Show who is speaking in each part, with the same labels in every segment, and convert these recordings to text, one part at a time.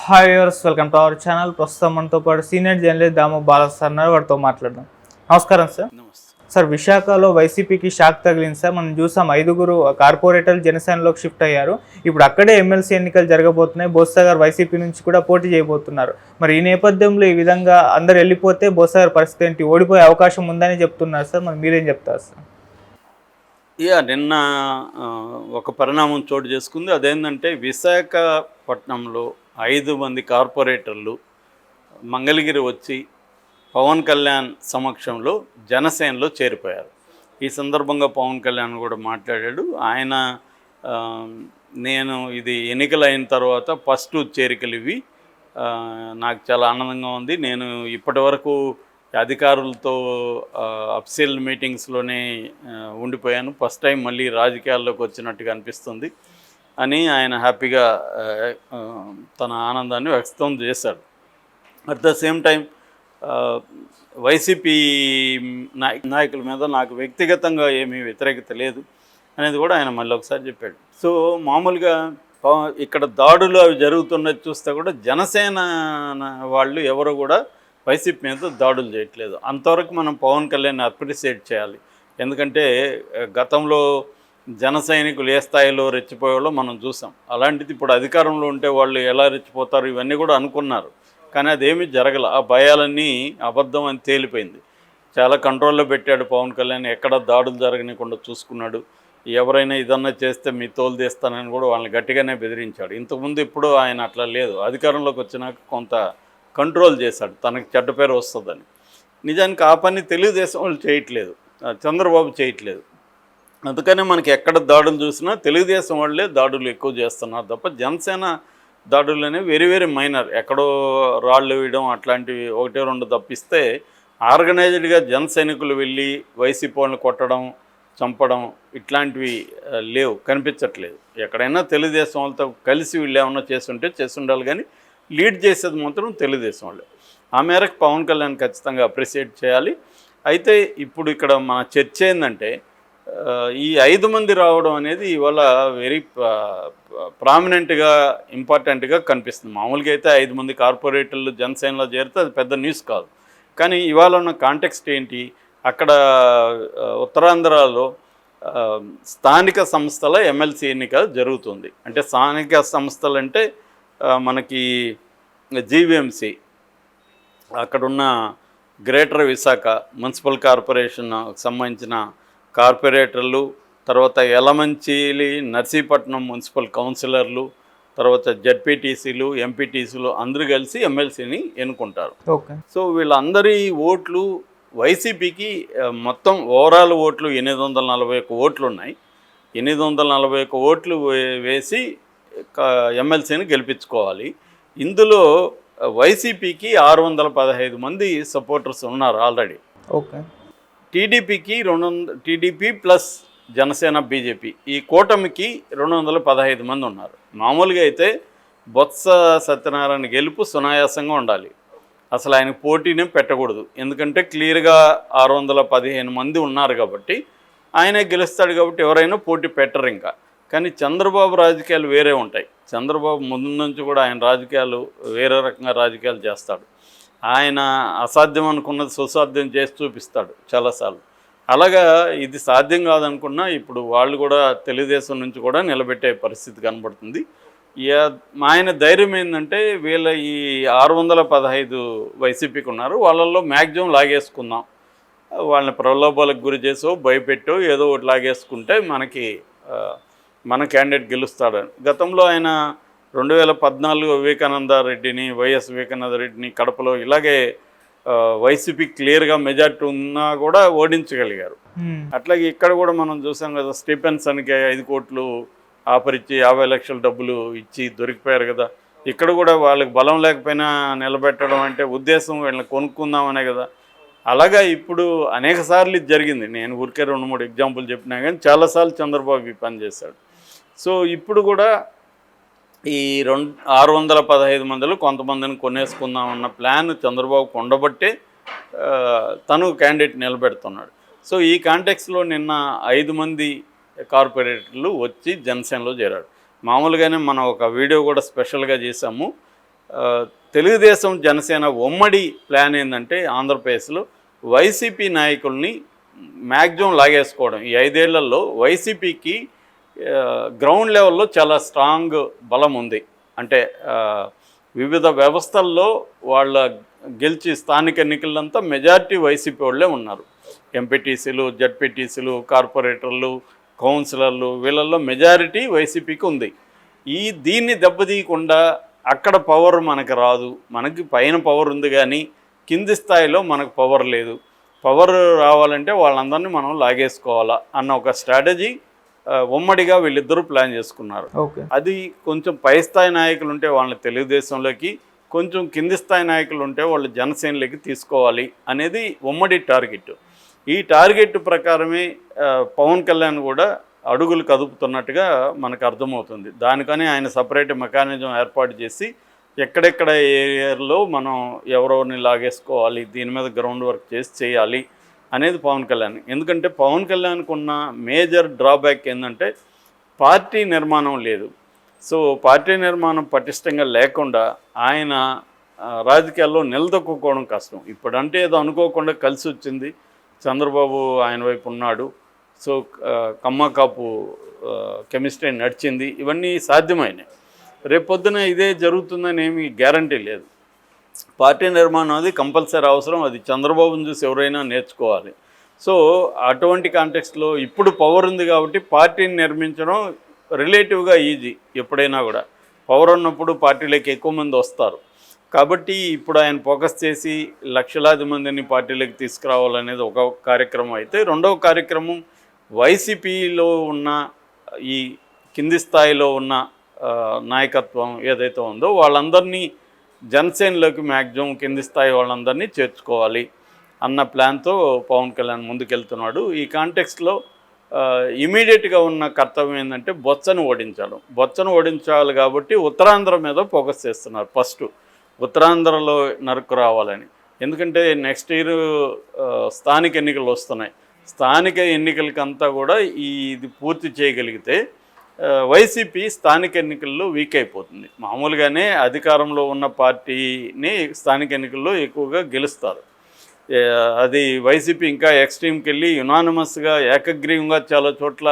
Speaker 1: Hi viewers, welcome to our channel. ప్రస్తుతం మనతో పాటు సీనియర్ జర్నలిస్ట్ దాము బాలాస్ సార్ ఉన్నారు. వారితో మాట్లాడదాం. నమస్కారం సార్.
Speaker 2: నమస్తే.
Speaker 1: సార్, విశాఖలో వైసీపీకి షాక్ తగిలింది సార్. మనం చూసాం 5 కార్పొరేటర్లు జనసేనలోకి షిఫ్ట్ అయ్యారు. ఇప్పుడు అక్కడే ఎమ్మెల్సీ ఎన్నికలు జరగబోతున్నాయి. బొత్స గారు వైసీపీ నుంచి కూడా పోటీ చేయబోతున్నారు. మరి ఈ నేపథ్యంలో ఈ విధంగా అందరు వెళ్ళిపోతే బొత్స గారి పరిస్థితి ఏంటి? ఓడిపోయే అవకాశం ఉందని చెప్తున్నారు సార్. మరి మీరేం చెప్తారు సార్?
Speaker 2: నిన్న ఒక పరిణామం చోటు చేసుకుంది. అదేంటంటే విశాఖపట్నంలో 5 మంది కార్పొరేటర్లు మంగళగిరి వచ్చి పవన్ కళ్యాణ్ సమక్షంలో జనసేనలో చేరిపోయారు. ఈ సందర్భంగా పవన్ కళ్యాణ్ కూడా మాట్లాడాడు. ఆయన నేను ఇది ఎన్నికలు అయిన తర్వాత ఫస్ట్ చేరికలు ఇవి, నాకు చాలా ఆనందంగా ఉంది. నేను ఇప్పటి వరకు అధికారులతో అఫీషియల్ మీటింగ్స్లోనే ఉండిపోయాను. ఫస్ట్ టైం మళ్ళీ రాజకీయాల్లోకి వచ్చినట్టుగా అనిపిస్తుంది అని ఆయన హ్యాపీగా తన ఆనందాన్ని వ్యక్తం చేశాడు. At the same time YCP నాయకుల మీద నాకు వ్యక్తిగతంగా ఏమీ వ్యతిరేకత లేదు అనేది కూడా ఆయన మళ్ళీ ఒకసారి చెప్పాడు. సో మామూలుగా ఇక్కడ దాడులు అవి జరుగుతున్నది చూస్తే కూడా జనసేన వాళ్ళు ఎవరు కూడా వైసీపీ మీద దాడులు చేయట్లేదు. అంతవరకు మనం పవన్ కళ్యాణ్ అప్రిషియేట్ చేయాలి. ఎందుకంటే గతంలో జన సైనికులు ఏ స్థాయిలో రెచ్చిపోయాలో మనం చూసాం. అలాంటిది ఇప్పుడు అధికారంలో ఉంటే వాళ్ళు ఎలా రెచ్చిపోతారు ఇవన్నీ కూడా అనుకున్నారు. కానీ అదేమీ జరగల. ఆ భయాలన్నీ అబద్ధం అని తేలిపోయింది. చాలా కంట్రోల్లో పెట్టాడు పవన్ కళ్యాణ్. ఎక్కడ దాడులు జరగనికుండా చూసుకున్నాడు. ఎవరైనా ఇదన్నా చేస్తే మీ తోలు తీస్తానని కూడా వాళ్ళని గట్టిగానే బెదిరించాడు. ఇంతకుముందు ఇప్పుడు ఆయన అట్లా లేదు. అధికారంలోకి వచ్చినాక కొంత కంట్రోల్ చేశాడు, తనకు చెడ్డ పేరు వస్తుందని. నిజానికి ఆ పని తెలుగుదేశం వాళ్ళు చేయట్లేదు, చంద్రబాబు చేయట్లేదు. అందుకనే మనకి ఎక్కడ దాడులు చూసినా తెలుగుదేశం వాళ్ళే దాడులు ఎక్కువ చేస్తున్నారు తప్ప జనసేన దాడులు అనేవి వెరీ వెరీ మైనర్. ఎక్కడో రాళ్ళు వేయడం అట్లాంటివి 1-2 తప్పిస్తే ఆర్గనైజ్డ్గా జన సైనికులు వెళ్ళి వైసీపీ వాళ్ళని కొట్టడం, చంపడం ఇట్లాంటివి లేవు, కనిపించట్లేదు. ఎక్కడైనా తెలుగుదేశం వాళ్ళతో కలిసి వీళ్ళు ఏమన్నా చేసి ఉండాలి. కానీ లీడ్ చేసేది మాత్రం తెలుగుదేశం వాళ్ళే. ఆ మేరకు పవన్ కళ్యాణ్ ఖచ్చితంగా అప్రిషియేట్ చేయాలి. అయితే ఇప్పుడు ఇక్కడ మన చర్చ ఏంటంటే ఈ 5 మంది రావడం అనేది ఇవాళ వెరీ ప్రామినెంట్గా ఇంపార్టెంట్గా కనిపిస్తుంది. మామూలుగా అయితే 5 మంది కార్పొరేటర్లు జనసేనలో చేరితే అది పెద్ద న్యూస్ కాదు. కానీ ఇవాళ ఉన్న కాంటెక్స్ట్ ఏంటి, అక్కడ ఉత్తరాంధ్రలో స్థానిక సంస్థల ఎమ్మెల్సీ ఎన్నిక జరుగుతుంది. అంటే స్థానిక సంస్థలు అంటే మనకి జీవీఎంసీ, అక్కడున్న గ్రేటర్ విశాఖ మున్సిపల్ కార్పొరేషన్ సంబంధించిన కార్పొరేటర్లు, తర్వాత యలమంచిలి నర్సీపట్నం మున్సిపల్ కౌన్సిలర్లు, తర్వాత జడ్పీటీసీలు, ఎంపీటీసీలు అందరూ కలిసి ఎమ్మెల్సీని ఎన్నుకుంటారు. సో వీళ్ళందరి ఓట్లు వైసీపీకి మొత్తం ఓవరాల్ ఓట్లు 841 ఓట్లు ఉన్నాయి. 841 ఓట్లు వేసి ఎమ్మెల్సీని గెలిపించుకోవాలి. ఇందులో వైసీపీకి 615 మంది సపోర్టర్స్ ఉన్నారు already. TDP plus Janasena BJP ఈ కూటమికి 215 మంది ఉన్నారు. మామూలుగా అయితే బొత్స సత్యనారాయణ గెలుపు సునాయాసంగా ఉండాలి. అసలు ఆయన పోటీనే పెట్టకూడదు. ఎందుకంటే క్లియర్గా 615 మంది ఉన్నారు కాబట్టి ఆయనే గెలుస్తాడు. కాబట్టి ఎవరైనా పోటీ పెట్టరు ఇంకా. కానీ చంద్రబాబు రాజకీయాలు వేరే ఉంటాయి. చంద్రబాబు ముందు నుంచి కూడా ఆయన రాజకీయాలు వేరే రకంగా రాజకీయాలు చేస్తాడు. ఆయన అసాధ్యం అనుకున్నది సుసాధ్యం చేసి చూపిస్తాడు చాలాసార్లు. అలాగా ఇది సాధ్యం కాదనుకున్నా ఇప్పుడు వాళ్ళు కూడా తెలుగుదేశం నుంచి కూడా నిలబెట్టే పరిస్థితి కనబడుతుంది. ఆయన ధైర్యం ఏంటంటే వీళ్ళ ఈ 615 వైసీపీకి ఉన్నారు, వాళ్ళల్లో మ్యాక్సిమం లాగేసుకుందాం, వాళ్ళని ప్రలోభాలకు గురి చేసో భయపెట్టో ఏదో ఒకటి లాగేసుకుంటే మన క్యాండిడేట్ గెలుస్తాడని. గతంలో ఆయన 2014 వైఎస్ వివేకానంద రెడ్డిని కడపలో ఇలాగే వైసీపీ క్లియర్గా మెజార్టీ ఉన్నా కూడా ఓడించగలిగారు. అట్లాగే ఇక్కడ కూడా మనం చూసాం కదా, స్టీఫెన్సన్కి 5 కోట్లు ఆఫర్ ఇచ్చి 50 లక్షల డబ్బులు ఇచ్చి దొరికిపోయారు కదా. ఇక్కడ కూడా వాళ్ళకి బలం లేకపోయినా నిలబెట్టడం అంటే ఉద్దేశం వీళ్ళని కొనుక్కుందామనే కదా. అలాగా ఇప్పుడు అనేక సార్లు ఇది జరిగింది. నేను ఊరికే 2-3 ఎగ్జాంపుల్ చెప్పినా కానీ చాలాసార్లు చంద్రబాబు ఈ పని చేశాడు. సో ఇప్పుడు కూడా ఈ 615 మందిలో కొంతమందిని కొనేసుకుందామన్న ప్లాన్ చంద్రబాబుకు ఉండబట్టే తను క్యాండిడేట్ నిలబెడుతున్నాడు. సో ఈ కాంటెక్స్లో నిన్న 5 మంది కార్పొరేటర్లు వచ్చి జనసేనలో చేరాడు. మామూలుగానే మనం ఒక వీడియో కూడా స్పెషల్గా చేసాము. తెలుగుదేశం జనసేన ఉమ్మడి ప్లాన్ ఏంటంటే ఆంధ్రప్రదేశ్లో వైసీపీ నాయకుల్ని మ్యాక్సిమం లాగేసుకోవడం. ఈ 5 ఏళ్లలో వైసీపీకి గ్రౌండ్ లెవెల్లో చాలా స్ట్రాంగ్ బలం ఉంది. అంటే వివిధ వ్యవస్థల్లో వాళ్ళ గెలిచి స్థానిక ఎన్నికలంతా మెజారిటీ వైసీపీ వాళ్ళే ఉన్నారు. ఎంపీటీసీలు, జడ్పీటీసీలు, కార్పొరేటర్లు, కౌన్సిలర్లు, వీళ్ళల్లో మెజారిటీ వైసీపీకి ఉంది. దీన్ని దెబ్బతీయకుండా అక్కడ పవర్ మనకు రాదు, మనకి పైన పవర్ ఉంది కానీ కింది స్థాయిలో మనకు పవర్ లేదు. పవర్ రావాలంటే వాళ్ళందరినీ మనం లాగేసుకోవాలా అన్న ఒక స్ట్రాటజీ ఉమ్మడిగా వీళ్ళిద్దరూ ప్లాన్ చేసుకున్నారు. అది కొంచెం పై స్థాయి నాయకులు ఉంటే వాళ్ళని తెలుగుదేశంలోకి, కొంచెం కింది స్థాయి నాయకులు ఉంటే వాళ్ళు జనసేనలోకి తీసుకోవాలి అనేది ఉమ్మడి టార్గెట్. ఈ టార్గెట్ ప్రకారమే పవన్ కళ్యాణ్ కూడా అడుగులు కదుపుతున్నట్టుగా మనకు అర్థమవుతుంది. దానికని ఆయన సపరేట్ మెకానిజం ఏర్పాటు చేసి ఎక్కడెక్కడ ఏరియాలో మనం ఎవరెవరిని లాగేసుకోవాలి, దీని మీద గ్రౌండ్ వర్క్ చేసి చేయాలి అనేది పవన్ కళ్యాణ్. ఎందుకంటే పవన్ కళ్యాణ్కి ఉన్న మేజర్ డ్రాబ్యాక్ ఏంటంటే పార్టీ నిర్మాణం లేదు. సో పార్టీ నిర్మాణం పటిష్టంగా లేకుండా ఆయన రాజకీయాల్లో నిలదొక్కుకోవడం కష్టం. ఇప్పుడంటే ఏదో అనుకోకుండా కలిసి వచ్చింది, చంద్రబాబు ఆయన వైపు ఉన్నాడు, సో కమ్మకాపు కెమిస్ట్రీ నడిచింది, ఇవన్నీ సాధ్యమైనాయి. రేపొద్దున ఇదే జరుగుతుందని ఏమీ గ్యారంటీ లేదు. పార్టీ నిర్మాణం అది కంపల్సరీ అవసరం, అది చంద్రబాబుని చూసి ఎవరైనా నేర్చుకోవాలి. సో అటువంటి కాంటెక్స్ట్లో ఇప్పుడు పవర్ ఉంది కాబట్టి పార్టీని నిర్మించడం రిలేటివ్గా ఈజీ. ఎప్పుడైనా కూడా పవర్ ఉన్నప్పుడు పార్టీలోకి ఎక్కువ మంది వస్తారు. కాబట్టి ఇప్పుడు ఆయన ఫోకస్ చేసి లక్షలాది మందిని పార్టీలోకి తీసుకురావాలనేది ఒక కార్యక్రమం అయితే, రెండవ కార్యక్రమం వైసీపీలో ఉన్న ఈ కింది స్థాయిలో ఉన్న నాయకత్వం ఏదైతే ఉందో వాళ్ళందరినీ జనసేనలోకి మ్యాక్సిమం కింది స్థాయి వాళ్ళందరినీ చేర్చుకోవాలి అన్న ప్లాన్తో పవన్ కళ్యాణ్ ముందుకెళ్తున్నాడు. ఈ కాంటెక్స్ట్లో ఇమీడియట్గా ఉన్న కర్తవ్యం ఏంటంటే బొత్సను ఓడించాలి కాబట్టి ఉత్తరాంధ్ర మీద ఫోకస్ చేస్తున్నారు. ఫస్ట్ ఉత్తరాంధ్రలో నరుకు రావాలని. ఎందుకంటే నెక్స్ట్ ఇయర్ స్థానిక ఎన్నికలు వస్తున్నాయి. స్థానిక ఎన్నికలకంతా కూడా ఇది పూర్తి చేయగలిగితే వైసీపీ స్థానిక ఎన్నికల్లో వీక్ అయిపోతుంది. మామూలుగానే అధికారంలో ఉన్న పార్టీని స్థానిక ఎన్నికల్లో ఎక్కువగా గెలుస్తారు. అది వైసీపీ ఇంకా ఎక్స్ట్రీమ్కి వెళ్ళి యునానిమస్గా ఏకగ్రీవంగా చాలా చోట్ల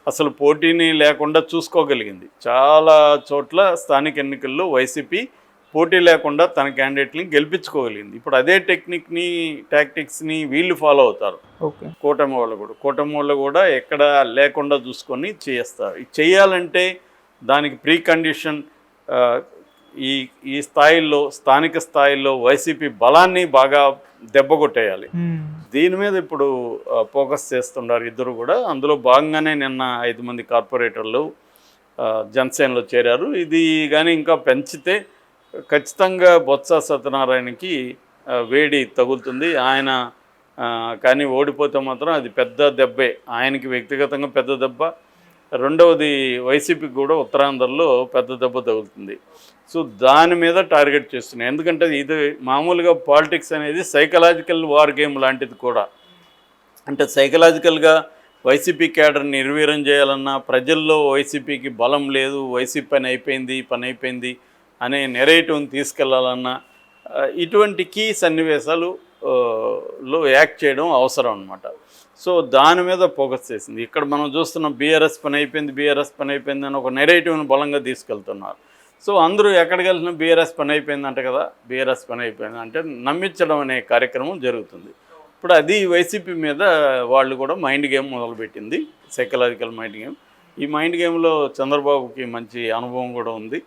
Speaker 2: అసలు పోటీని లేకుండా చూసుకోగలిగింది. చాలా చోట్ల స్థానిక ఎన్నికల్లో వైసీపీ పోటీ లేకుండా తన క్యాండిడేట్ని గెలిపించుకోగలిగింది. ఇప్పుడు అదే టాక్టిక్స్ని వీళ్ళు ఫాలో అవుతారు. కూటమి వాళ్ళు కూడా ఎక్కడ లేకుండా చూసుకొని చేస్తారు. చేయాలంటే దానికి ప్రీ కండిషన్ ఈ స్థాయిల్లో, స్థానిక స్థాయిల్లో వైసీపీ బలాన్ని బాగా దెబ్బకొట్టేయాలి. దీని మీద ఇప్పుడు ఫోకస్ చేస్తున్నారు ఇద్దరు కూడా. అందులో భాగంగానే నిన్న 5 మంది కార్పొరేటర్లు జనసేనలో చేరారు. ఇది కానీ ఇంకా పెంచితే ఖచ్చితంగా బొత్స సత్యనారాయణకి వేడి తగులుతుంది. ఆయన కానీ ఓడిపోతే మాత్రం అది పెద్ద దెబ్బే, ఆయనకి వ్యక్తిగతంగా పెద్ద దెబ్బ. రెండవది వైసీపీకి కూడా ఉత్తరాంధ్రలో పెద్ద దెబ్బ తగులుతుంది. సో దాని మీద టార్గెట్ చేస్తున్నాయి. ఎందుకంటే ఇది మామూలుగా పాలిటిక్స్ అనేది సైకలాజికల్ వార్ గేమ్ లాంటిది కూడా. అంటే సైకలాజికల్గా వైసీపీ క్యాడర్ని నిర్వీర్యం చేయాలన్నా, ప్రజల్లో వైసీపీకి బలం లేదు, వైసీపీ పని అయిపోయింది అనే నెరేటివ్ని తీసుకెళ్లాలన్నా ఇటువంటి కీ సన్నివేశాలు లో యాక్ట్ చేయడం అవసరం అన్నమాట. సో దాని మీద ఫోకస్ చేసింది. ఇక్కడ మనం చూస్తున్న బీఆర్ఎస్ పని అయిపోయింది అని ఒక నెరేటివ్ని బలంగా తీసుకెళ్తున్నారు. సో అందరూ ఎక్కడికి వెళ్ళినా బీఆర్ఎస్ పని అయిపోయిందంట కదా, బీఆర్ఎస్ పని అయిపోయింది అంటే నమ్మించడం అనే కార్యక్రమం జరుగుతుంది. ఇప్పుడు అది వైసీపీ మీద వాళ్ళు కూడా మైండ్ గేమ్ మొదలుపెట్టింది, సైకలాజికల్ మైండ్ గేమ్. ఈ మైండ్ గేమ్లో చంద్రబాబుకి మంచి అనుభవం కూడా ఉంది.